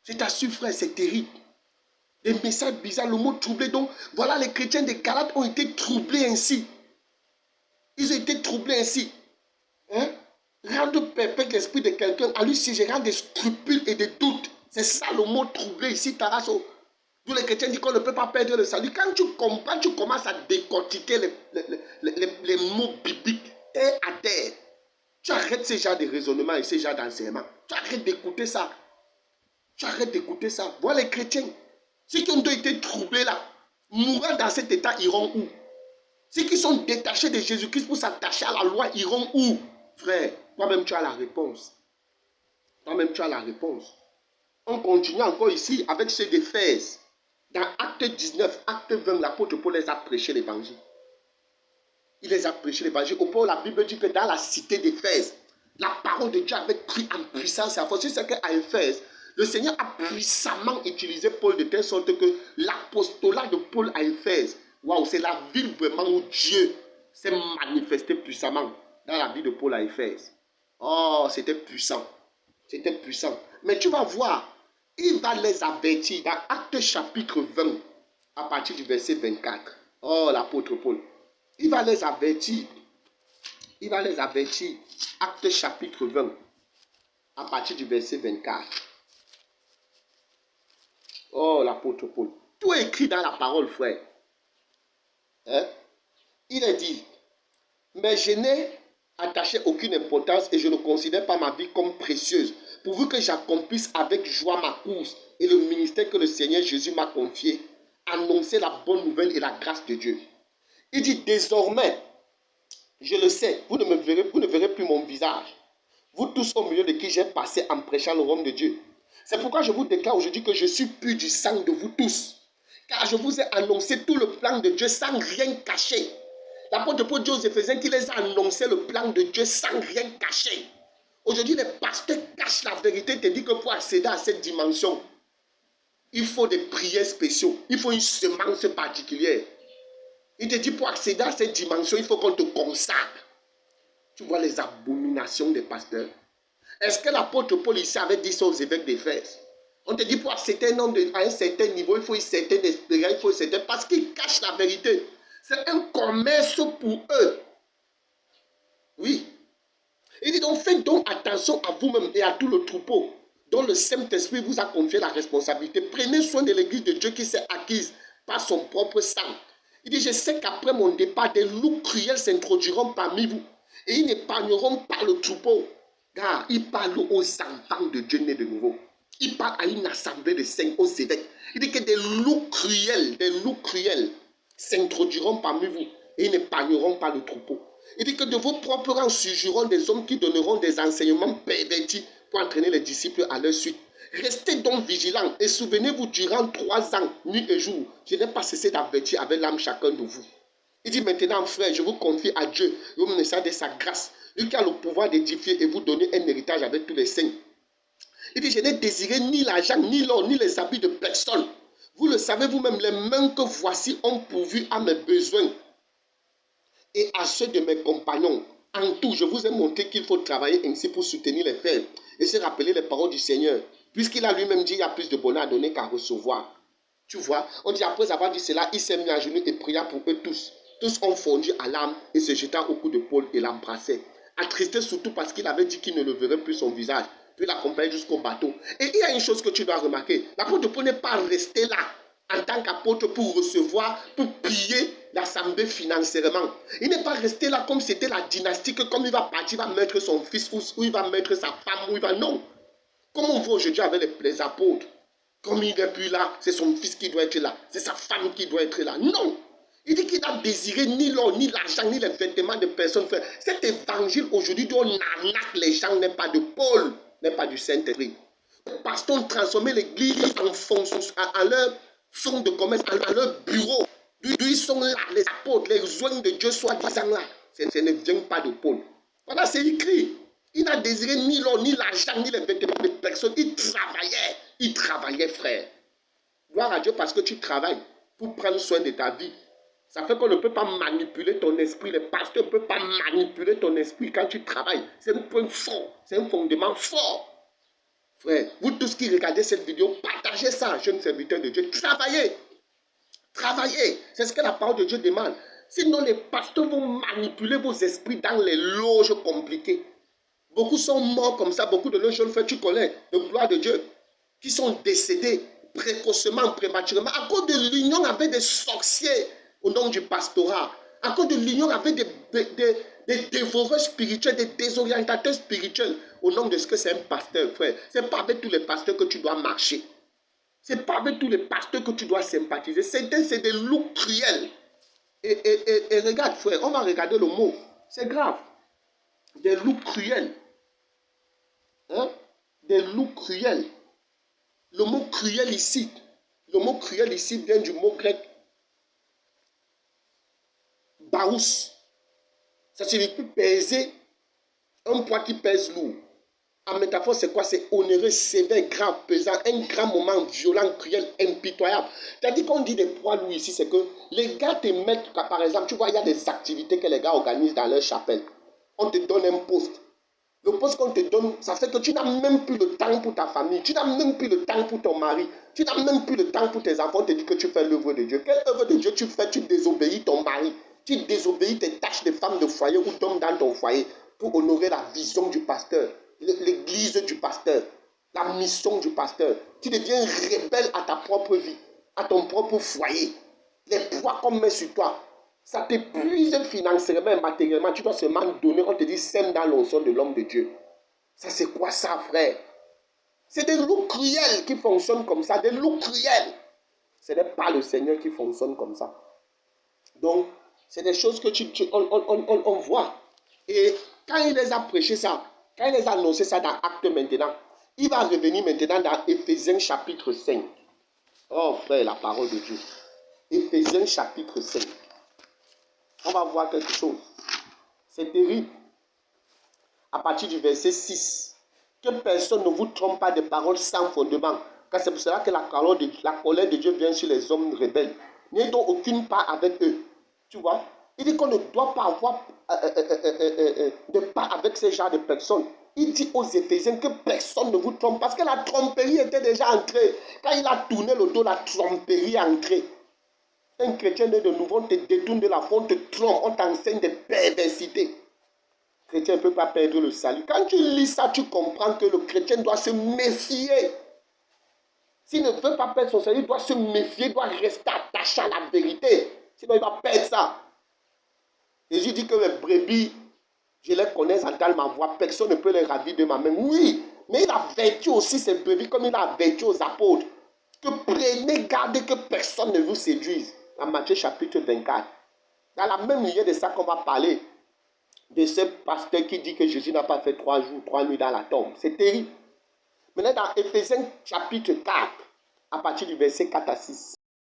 Je t'assure, frère, c'est terrible. Des messages bizarres, le mot troublé. Donc, voilà, les chrétiens de Galates ont été troublés ainsi. Ils ont été troublés ainsi. Hein? Rendre perpète l'esprit de quelqu'un, à lui suggérant des scrupules et des doutes. C'est ça le mot troublé ici, Tarasso. D'où les chrétiens disent qu'on ne peut pas perdre le salut. Quand tu comprends, tu commences à décortiquer les mots bibliques terre à terre. Tu arrêtes ce genre de raisonnement et ce genre d'enseignement. Tu arrêtes d'écouter ça. Tu arrêtes d'écouter ça. Voilà les chrétiens. Ceux qui ont été troublés là, mourant dans cet état, iront où? Ceux qui sont détachés de Jésus-Christ pour s'attacher à la loi, iront où? Frère, toi-même tu as la réponse. Toi-même tu as la réponse. On continue encore ici avec ceux d'Éphèse. Dans Acte 19, Acte 20, l'apôtre Paul les a prêché l'évangile. Il les a prêché l'évangile. Au point où la Bible dit que dans la cité d'Éphèse, la parole de Dieu avait pris en puissance et à force. C'est qu'à Éphèse, le Seigneur a puissamment utilisé Paul de telle sorte que l'apostolat de Paul à Éphèse, waouh, c'est la ville vraiment où Dieu s'est manifesté puissamment dans la vie de Paul à Éphèse. Oh, c'était puissant. C'était puissant. Mais tu vas voir, il va les avertir dans Acte chapitre 20, à partir du verset 24. Oh, l'apôtre Paul. Il va les avertir. Il va les avertir. Acte chapitre 20, à partir du verset 24. Oh, l'apôtre Paul. Tout est écrit dans la parole, frère. Hein? Il est dit, mais je n'ai attaché aucune importance et je ne considère pas ma vie comme précieuse, pourvu que j'accomplisse avec joie ma course et le ministère que le Seigneur Jésus m'a confié, annoncer la bonne nouvelle et la grâce de Dieu. Il dit, désormais, je le sais, vous ne verrez plus mon visage. Vous tous au milieu de qui j'ai passé en prêchant le royaume de Dieu. C'est pourquoi je vous déclare aujourd'hui que je suis pur du sang de vous tous. Car je vous ai annoncé tout le plan de Dieu sans rien cacher. L'apôtre Paul dit aux Éphésiens qu'il les a annoncé le plan de Dieu sans rien cacher. Aujourd'hui, les pasteurs cachent la vérité, te disent que pour accéder à cette dimension, il faut des prières spéciaux, il faut une semence particulière. Il te dit pour accéder à cette dimension, il faut qu'on te consacre. Tu vois les abominations des pasteurs. Est-ce que l'apôtre Paul ici avait dit ça aux évêques d'Éphèse? On te dit pour accéder un homme à un certain niveau, il faut une certaine expérience, il faut une certaine... Parce qu'ils cachent la vérité. C'est un commerce pour eux. Oui. Il dit donc, faites donc attention à vous-même et à tout le troupeau dont le Saint-Esprit vous a confié la responsabilité. Prenez soin de l'église de Dieu qui s'est acquise par son propre sang. Il dit, je sais qu'après mon départ, des loups cruels s'introduiront parmi vous et ils n'épargneront pas le troupeau. Car il parle aux enfants de Dieu nés de nouveau. Il parle à une assemblée de saints, aux évêques. Il dit que des loups cruels s'introduiront parmi vous et ils n'épargneront pas le troupeau. Il dit que de vos propres rangs surgiront des hommes qui donneront des enseignements pervertis pour entraîner les disciples à leur suite. Restez donc vigilants et souvenez-vous durant 3 ans, nuit et jour, je n'ai pas cessé d'avertir avec l'âme chacun de vous. Il dit maintenant, frère, je vous confie à Dieu, au message de sa grâce, lui qui a le pouvoir d'édifier et vous donner un héritage avec tous les saints. Il dit, je n'ai désiré ni l'argent, ni l'or, ni les habits de personne. Vous le savez vous-même, les mains que voici ont pourvu à mes besoins et à ceux de mes compagnons. En tout, je vous ai montré qu'il faut travailler ainsi pour soutenir les frères et se rappeler les paroles du Seigneur. Puisqu'il a lui-même dit, il y a plus de bonheur à donner qu'à recevoir. Tu vois, on dit après avoir dit cela, il s'est mis à genoux et pria pour eux tous. Tous ont fondu à l'âme et se jetant au cou de Paul et l'embrassaient. Attristé surtout parce qu'il avait dit qu'il ne le verrait plus son visage. Puis l'accompagner jusqu'au bateau. Et il y a une chose que tu dois remarquer. L'apôtre Paul n'est pas resté là en tant qu'apôtre pour recevoir, pour piller l'assemblée financièrement. Il n'est pas resté là comme c'était la dynastie, que comme il va partir, il va mettre son fils ou il va mettre sa femme, ou il va... Non. Comme on voit aujourd'hui avec les apôtres. Comme il n'est plus là, c'est son fils qui doit être là. C'est sa femme qui doit être là. Non. Il dit qu'il n'a désiré ni l'or, ni l'argent, ni les vêtements de personne. Cet évangile aujourd'hui dont on arnaque les gens n'est pas de Paul, n'est pas du Saint-Esprit. Les pasteurs ont transformé l'église en leur fonds de commerce, en leur bureau. D'où ils sont là, les apôtres, les joints de Dieu soi-disant là. Ce ne vient pas de Paul. Voilà, c'est écrit. Il n'a désiré ni l'or, ni l'argent, ni les vêtements de personne. Il travaillait, frère. Gloire à Dieu parce que tu travailles pour prendre soin de ta vie. Ça fait qu'on ne peut pas manipuler ton esprit. Les pasteurs ne peuvent pas manipuler ton esprit quand tu travailles. C'est un point fort. C'est un fondement fort. Frère, vous tous qui regardez cette vidéo, partagez ça, jeunes serviteurs de Dieu. Travaillez. Travaillez. C'est ce que la parole de Dieu demande. Sinon, les pasteurs vont manipuler vos esprits dans les loges compliquées. Beaucoup sont morts comme ça. Beaucoup de leurs jeunes frères, tu connais, de gloire de Dieu, qui sont décédés précocement, prématurément, à cause de l'union avec des sorciers au nom du pastorat, à cause de l'union avec des dévoreurs spirituels, des désorientateurs spirituels, au nom de ce que c'est un pasteur, frère. Ce n'est pas avec tous les pasteurs que tu dois marcher. Ce n'est pas avec tous les pasteurs que tu dois sympathiser. C'est des loups cruels. Et regarde, frère, on va regarder le mot. C'est grave. Des loups cruels. Hein? Des loups cruels. Le mot cruel ici vient du mot grec baous. Ça signifie peser, un poids qui pèse lourd. En métaphore, c'est quoi? C'est onéreux, sévère, grave, pesant, un grand moment violent, cruel, impitoyable. C'est-à-dire qu'on dit des poids lourds ici, c'est que les gars te mettent, par exemple, tu vois, il y a des activités que les gars organisent dans leur chapelle. On te donne un poste. Le poste qu'on te donne, ça fait que tu n'as même plus le temps pour ta famille, tu n'as même plus le temps pour ton mari, tu n'as même plus le temps pour tes enfants. On te dit que tu fais l'œuvre de Dieu. Quelle œuvre de Dieu tu fais? Tu désobéis ton mari, tu désobéis tes tâches de femme de foyer ou d'homme dans ton foyer pour honorer la vision du pasteur, l'église du pasteur, la mission du pasteur. Tu deviens rebelle à ta propre vie, à ton propre foyer. Les poids qu'on met sur toi, ça t'épuise financièrement et matériellement. Tu dois seulement donner. On te dit, sème dans l'onction de l'homme de Dieu. Ça, c'est quoi ça, frère? C'est des loups cruels qui fonctionnent comme ça. Des loups cruels. Ce n'est pas le Seigneur qui fonctionne comme ça. Donc, c'est des choses que on voit. Et quand il les a prêché ça, quand il les a annoncé ça dans Actes maintenant, il va revenir maintenant dans Éphésiens chapitre 5. Oh, frère, la parole de Dieu. Éphésiens chapitre 5. On va voir quelque chose. C'est terrible. À partir du verset 6. Que personne ne vous trompe pas de paroles sans fondement. Car c'est pour cela que la colère de Dieu vient sur les hommes rebelles. N'ayez donc aucune part avec eux. Tu vois? Il dit qu'on ne doit pas avoir de part avec ce genre de personnes. Il dit aux Éphésiens que personne ne vous trompe. Parce que la tromperie était déjà entrée. Quand il a tourné le dos, la tromperie est entrée. Un chrétien né de nouveau, on te détourne de la foi, on te trompe, on t'enseigne des perversités. Le chrétien ne peut pas perdre le salut. Quand tu lis ça, tu comprends que le chrétien doit se méfier. S'il ne veut pas perdre son salut, il doit se méfier, il doit rester attaché à la vérité. Sinon, il va perdre ça. Jésus dit que les brebis, je les connais, entendent ma voix, personne ne peut les ravir de ma main. Oui, mais il a averti aussi ces brebis, comme il a averti aux apôtres, que prenez garde que personne ne vous séduise. Dans Matthieu chapitre 24. Dans la même lignée de ça qu'on va parler, de ce pasteur qui dit que Jésus n'a pas fait 3 jours, 3 nuits dans la tombe. C'est terrible. Maintenant, dans Éphésiens chapitre 4, à partir du verset 4 à 6.